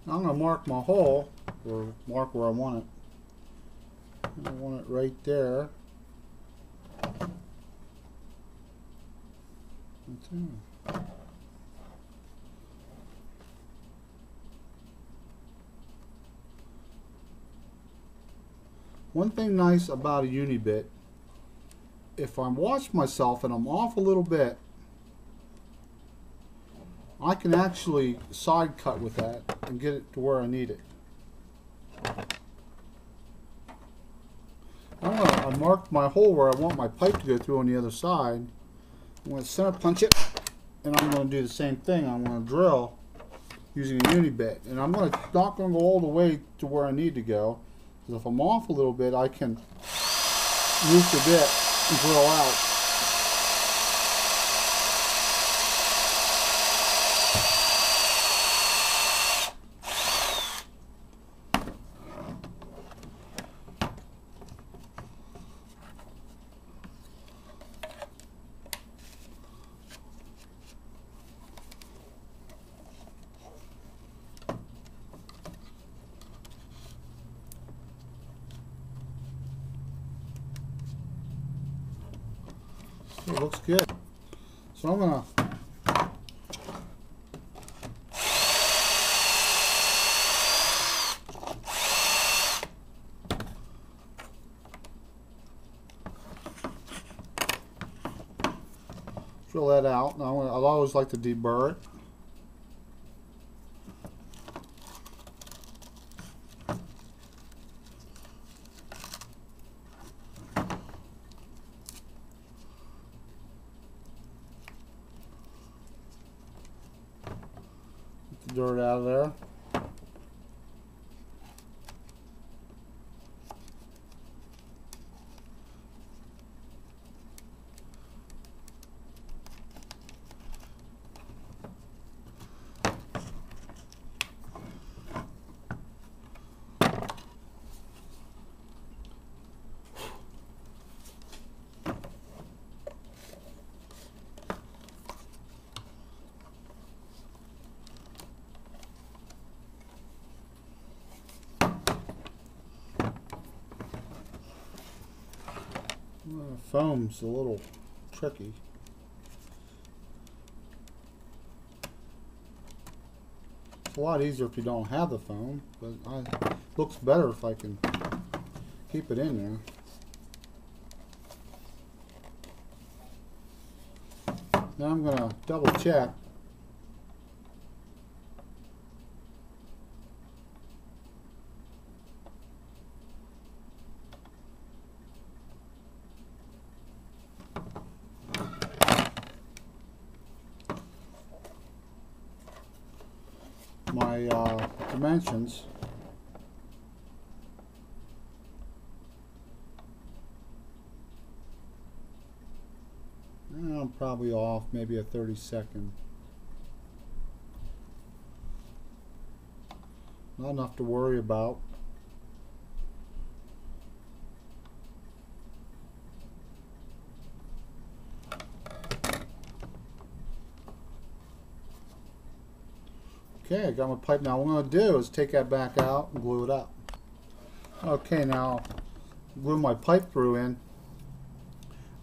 I'm going to mark my hole, or mark where I want it. I want it right there. One thing nice about a uni-bit, if I watch myself and I'm off a little bit, I can actually side cut with that and get it to where I need it. I marked my hole where I want my pipe to go through on the other side. I'm going to center punch it, and I'm going to do the same thing. I'm going to drill using a uni-bit, and I'm not going to go all the way to where I need to go. Because if I'm off a little bit, I can move the bit and drill out. It looks good. So I'm going to drill that out. Now I'll always like to deburr it. Dirt out of there. Foam's a little tricky. It's a lot easier if you don't have the foam, but it looks better if I can keep it in there. Now I'm going to double check. My dimensions. I'm probably off maybe a 32nd. Not enough to worry about. Okay, I got my pipe now. What I'm going to do is take that back out and glue it up. Okay, now glue my pipe through in.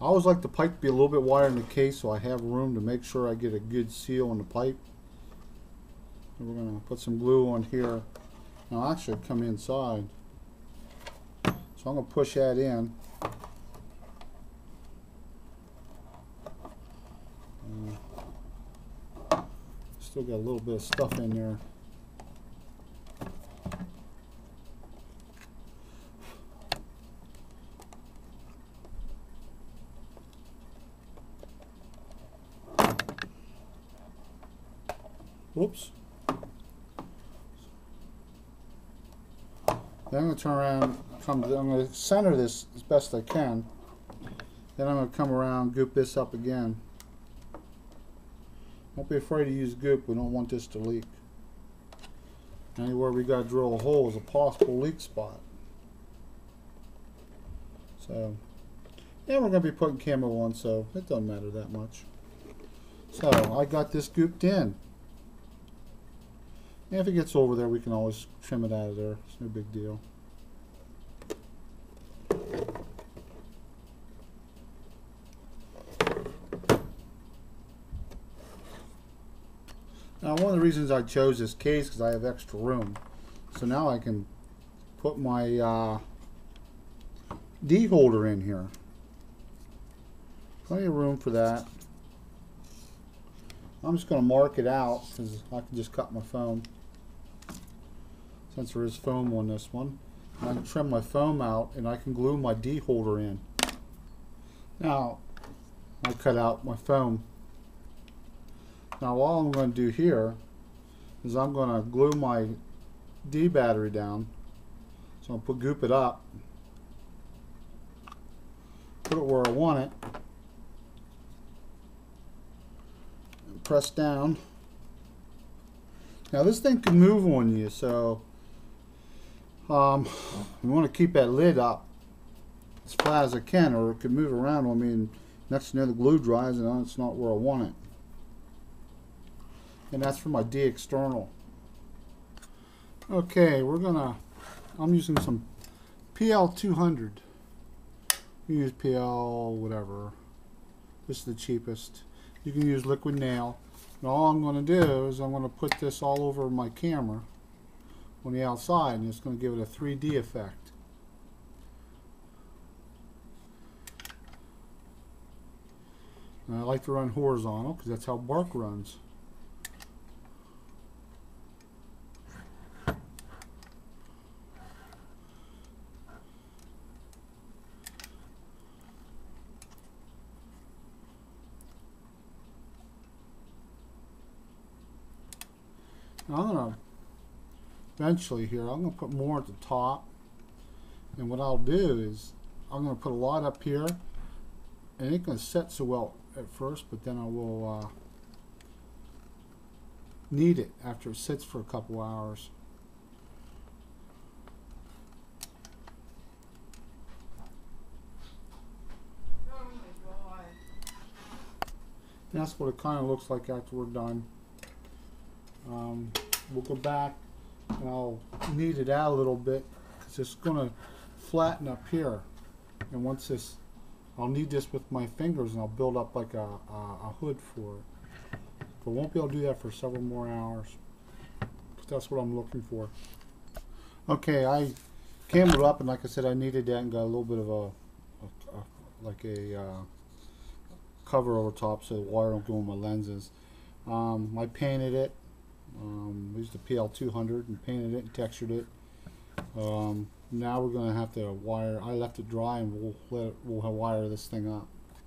I always like the pipe to be a little bit wider in the case so I have room to make sure I get a good seal on the pipe. And we're going to put some glue on here. Now actually come inside. So I'm going to push that in. Still got a little bit of stuff in there. Whoops. Then I'm going to turn around, I'm going to center this as best I can. Then I'm going to come around, goop this up again. Don't be afraid to use goop, we don't want this to leak. Anywhere we got to drill a hole is a possible leak spot. So, yeah, we're going to be putting camo on, so it doesn't matter that much. So, I got this gooped in. And if it gets over there, we can always trim it out of there. It's no big deal. Now, one of the reasons I chose this case is because I have extra room. So now I can put my D holder in here. Plenty of room for that. I'm just going to mark it out because I can just cut my foam, since there is foam on this one. And I can trim my foam out and I can glue my D holder in. Now I cut out my foam. Now all I'm going to do here is I'm going to glue my D battery down. So I'll goop it up, put it where I want it, and press down. Now this thing can move on you, so you want to keep that lid up as flat as I can, or it could move around on me, and next thing you know the glue dries and it's not where I want it. And that's for my D external. Okay, I'm using some PL200. You use PL whatever. This is the cheapest. You can use liquid nail. And all I'm going to do is I'm going to put this all over my camera on the outside, and it's going to give it a 3D effect. And I like to run horizontal because that's how bark runs. Now I'm going to eventually here, I'm going to put more at the top, and what I'll do is I'm going to put a lot up here, and it ain't going to set so well at first, but then I will knead it after it sits for a couple hours. Oh my God. And that's what it kind of looks like after we're done. We'll go back and I'll knead it out a little bit because it's going to flatten up here, and once this, I'll knead this with my fingers and I'll build up like a hood for it, but won't be able to do that for several more hours, but that's what I'm looking for. Okay, I cameled up, and like I said, I kneaded that and got a little bit of a cover over top so the water don't go in my lenses. I painted it. Used the PL200 and painted it and textured it. Now we're going to have to wire. I left it dry, and we'll wire this thing up.